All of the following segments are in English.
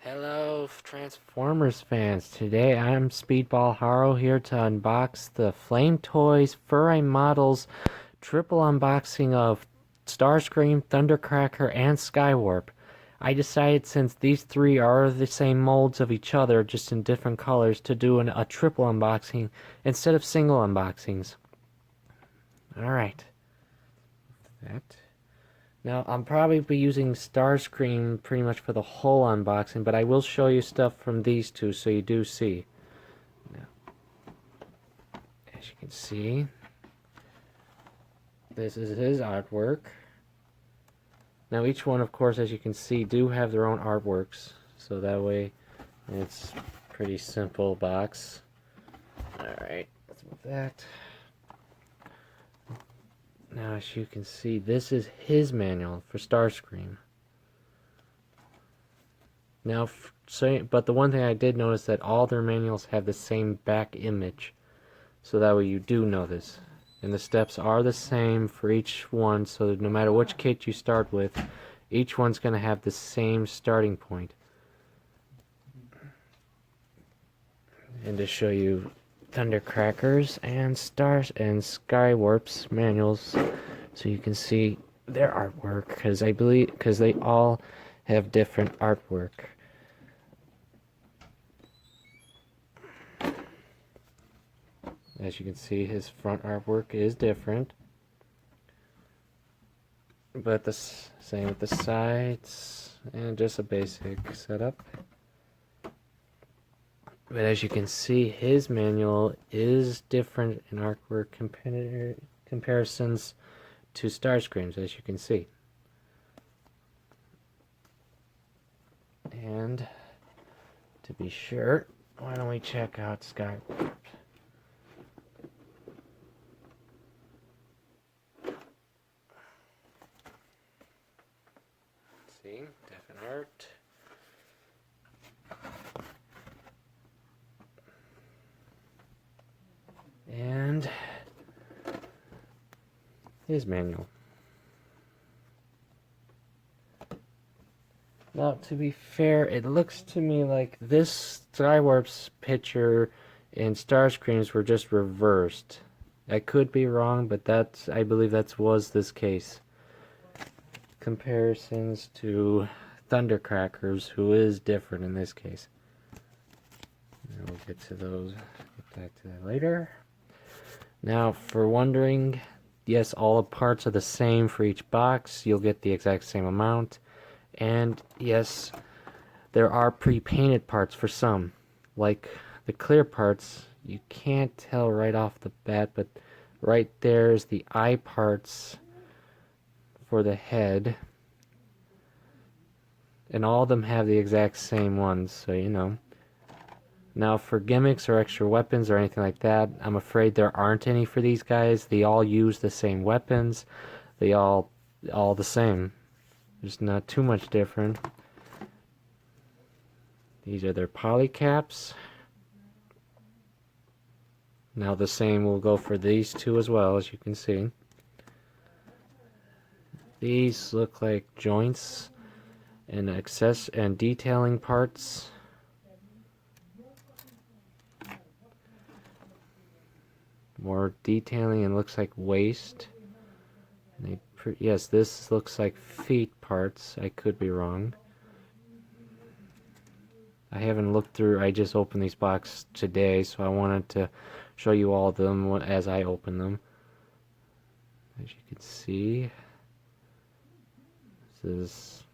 Hello, Transformers fans. Today I'm Speedball Haro here to unbox the Flametoys Furai Models triple unboxing of Starscream, Thundercracker, and Skywarp. I decided since these three are the same molds of each other, just in different colors, to do a triple unboxing instead of single unboxings. Alright. That. Now, I'm probably be using Starscream pretty much for the whole unboxing, but I will show you stuff from these two so you do see. Now, as you can see, this is his artwork. Now, each one, of course, as you can see, do have their own artworks, so that way it's a pretty simple box. Alright, let's move that. Now, as you can see, this is his manual for Starscream. Now, but the one thing I did notice that all their manuals have the same back image, so that way you do know this. And the steps are the same for each one, so that no matter which kit you start with, each one's going to have the same starting point. And to show you Thundercrackers and Skywarp's manuals, so you can see their artwork, because they all have different artwork. As you can see, his front artwork is different, but the same with the sides, and just a basic setup. But as you can see, his manual is different in artwork comparisons to Starscream's, as you can see. And to be sure, why don't we check out Skywarp? See, different art. And his manual. Now, to be fair, it looks to me like this Skywarp's picture and Starscream's were just reversed. I could be wrong, but I believe that was this case. Comparisons to Thundercrackers, who is different in this case. And we'll get to those. Get back to that later. Now, for wondering, yes, all the parts are the same for each box. You'll get the exact same amount. And yes, there are pre-painted parts for some. Like the clear parts, you can't tell right off the bat, but right there is the eye parts for the head. And all of them have the exact same ones, so you know. Now, for gimmicks or extra weapons or anything like that, I'm afraid there aren't any for these guys. They all use the same weapons. They all the same. There's not too much different. These are their polycaps. Now the same will go for these two as well, as you can see. These look like joints and detailing parts. More detailing and looks like waist. And yes, this looks like feet parts. I could be wrong. I haven't looked through. I just opened these boxes today, so I wanted to show you all of them as I open them. As you can see, this is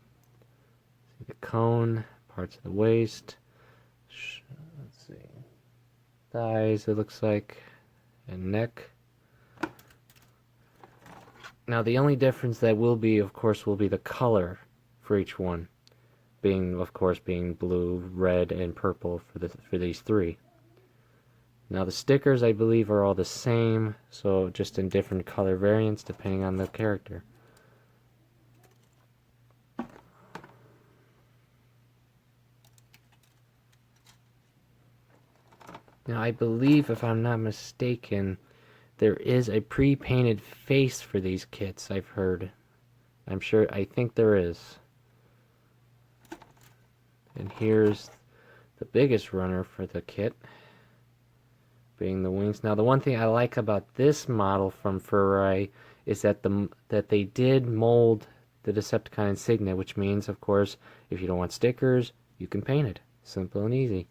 the cone, parts of the waist. Let's see, thighs. It looks like. And neck. Now the only difference that will be, of course, will be the color for each one, being blue, red, and purple for these three. Now the stickers, I believe, are all the same, so just in different color variants depending on the character. Now, I believe, if I'm not mistaken, there is a pre-painted face for these kits, I've heard. I think there is. And here's the biggest runner for the kit, being the wings. Now, the one thing I like about this model from Furai is that they did mold the Decepticon insignia, which means, of course, if you don't want stickers, you can paint it. Simple and easy.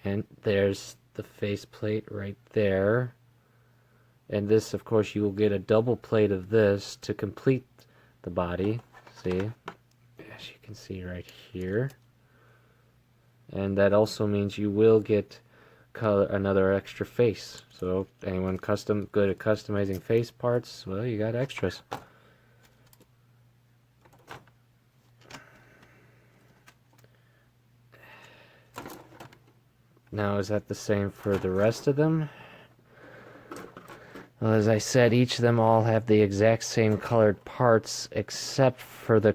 And there's the faceplate right there. And this, of course, you will get a double plate of this to complete the body. See? As you can see right here. And that also means you will get another extra face. So anyone good at customizing face parts, well, you got extras. Now, is that the same for the rest of them? Well, as I said, each of them all have the exact same colored parts except for the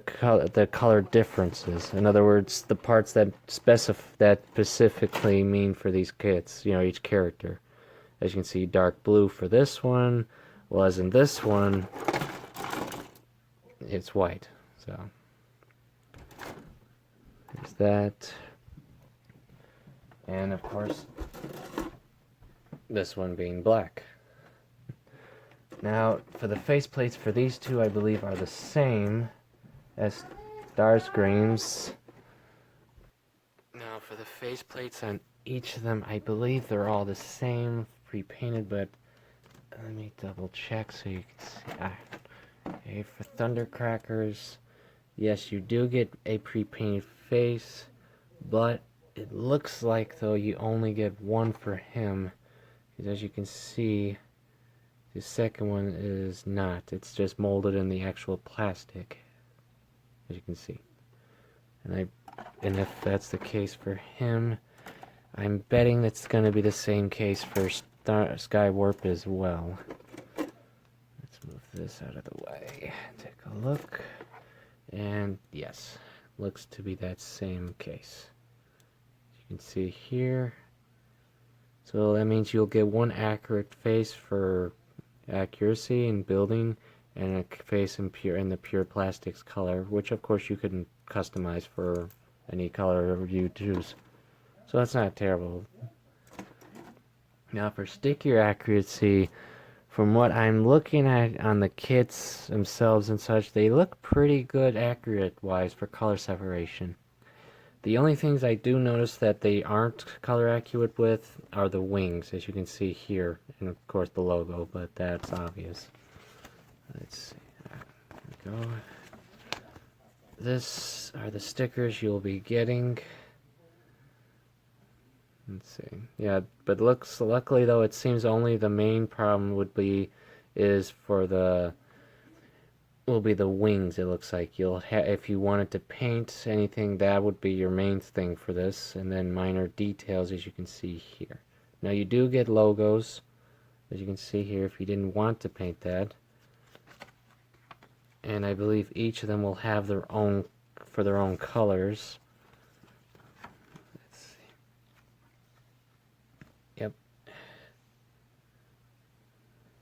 color differences. In other words, the parts that specifically mean for these kits, you know, each character. As you can see, dark blue for this one, whereas in this one, it's white. So, there's that. And of course, this one being black. Now, for the faceplates for these two, I believe are the same as Starscream's. Now, for the faceplates on each of them, I believe they're all the same, pre-painted, but let me double check so you can see. Okay, for Thundercrackers, yes, you do get a pre-painted face, but it looks like, though, you only get one for him, because as you can see, the second one is not. It's just molded in the actual plastic, as you can see. And if that's the case for him, I'm betting that's going to be the same case for Skywarp as well. Let's move this out of the way. Take a look. And yes, looks to be that same case. You can see here. So that means you'll get one accurate face for accuracy and building, and a face in the pure plastics color, which of course you can customize for any color you choose. So that's not terrible. Now for stickier accuracy, from what I'm looking at on the kits themselves and such, they look pretty good accurate wise for color separation. The only things I do notice that they aren't color accurate with are the wings, as you can see here, and of course the logo, but that's obvious. Let's see, there we go. This are the stickers you'll be getting. Let's see, yeah, but luckily though, it seems only the main problem will be the wings. It looks like if you wanted to paint anything, that would be your main thing for this, and then minor details, as you can see here. Now you do get logos, as you can see here, if you didn't want to paint that, and I believe each of them will have their own colors. Let's see. Yep.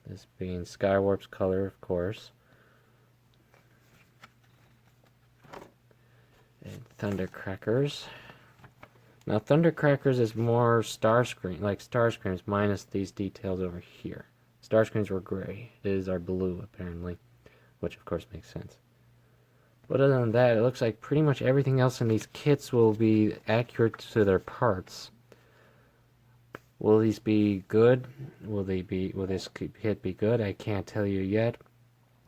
This being Skywarp's color, of course. Thundercrackers. Now Thundercrackers is more Starscream, like Starscream's, minus these details over here. Starscream's were gray. His are blue, apparently, which of course makes sense. But other than that, it looks like pretty much everything else in these kits will be accurate to their parts. Will these be good? Will this kit be good? I can't tell you yet.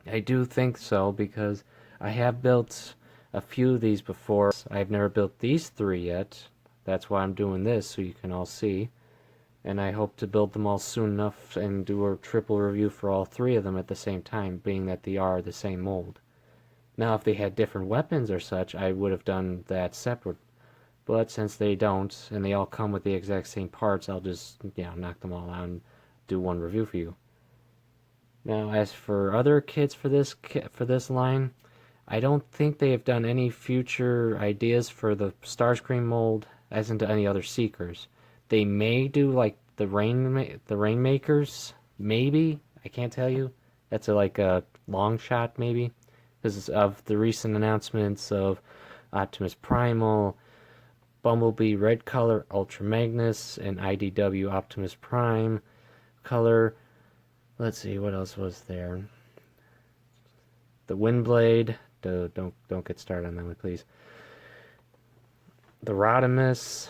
I do think so, because I have built a few of these before. I've never built these three yet. That's why I'm doing this, so you can all see. And I hope to build them all soon enough and do a triple review for all three of them at the same time, being that they are the same mold. Now, if they had different weapons or such, I would have done that separate. But since they don't, and they all come with the exact same parts, I'll just, knock them all out and do one review for you. Now, as for other kits for this line, I don't think they have done any future ideas for the Starscream mold, as into any other Seekers. They may do like the Rainmakers, maybe. I can't tell you. That's like a long shot, maybe, because of the recent announcements of Optimus Primal, Bumblebee red color, Ultra Magnus, and IDW Optimus Prime color. Let's see, what else was there? The Windblade. Don't get started on that one, please. The Rodimus.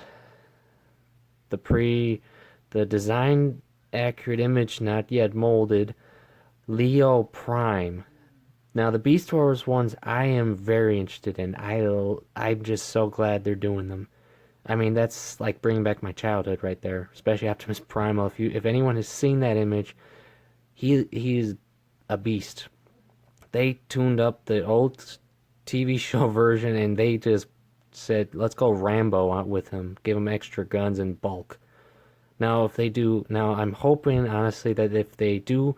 The design accurate image not yet molded. Leo Prime. Now the Beast Wars ones I am very interested in. I'm just so glad they're doing them. I mean, that's like bringing back my childhood right there, especially Optimus Primal. If anyone has seen that image, he's a beast. They tuned up the old TV show version and they just said, "Let's go Rambo with him. Give him extra guns and bulk." Now I'm hoping honestly that if they do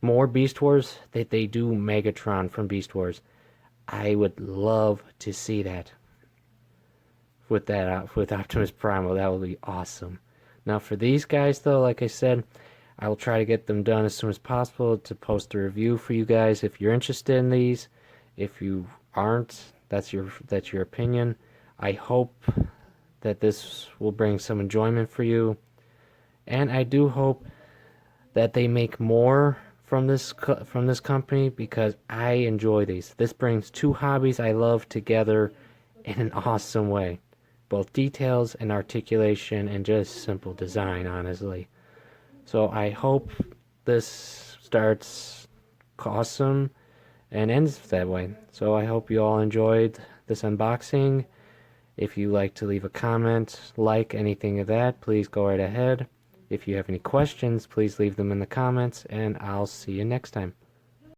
more Beast Wars, that they do Megatron from Beast Wars. I would love to see that. With Optimus Primal, that would be awesome. Now for these guys though, like I said, I will try to get them done as soon as possible to post a review for you guys if you're interested in these. If you aren't, that's your opinion. I hope that this will bring some enjoyment for you, and I do hope that they make more from this company because I enjoy these. This brings two hobbies I love together in an awesome way. Both details and articulation and just simple design, honestly. So I hope this starts awesome and ends that way. So I hope you all enjoyed this unboxing. If you like to leave a comment, like anything of that, please go right ahead. If you have any questions, please leave them in the comments, and I'll see you next time.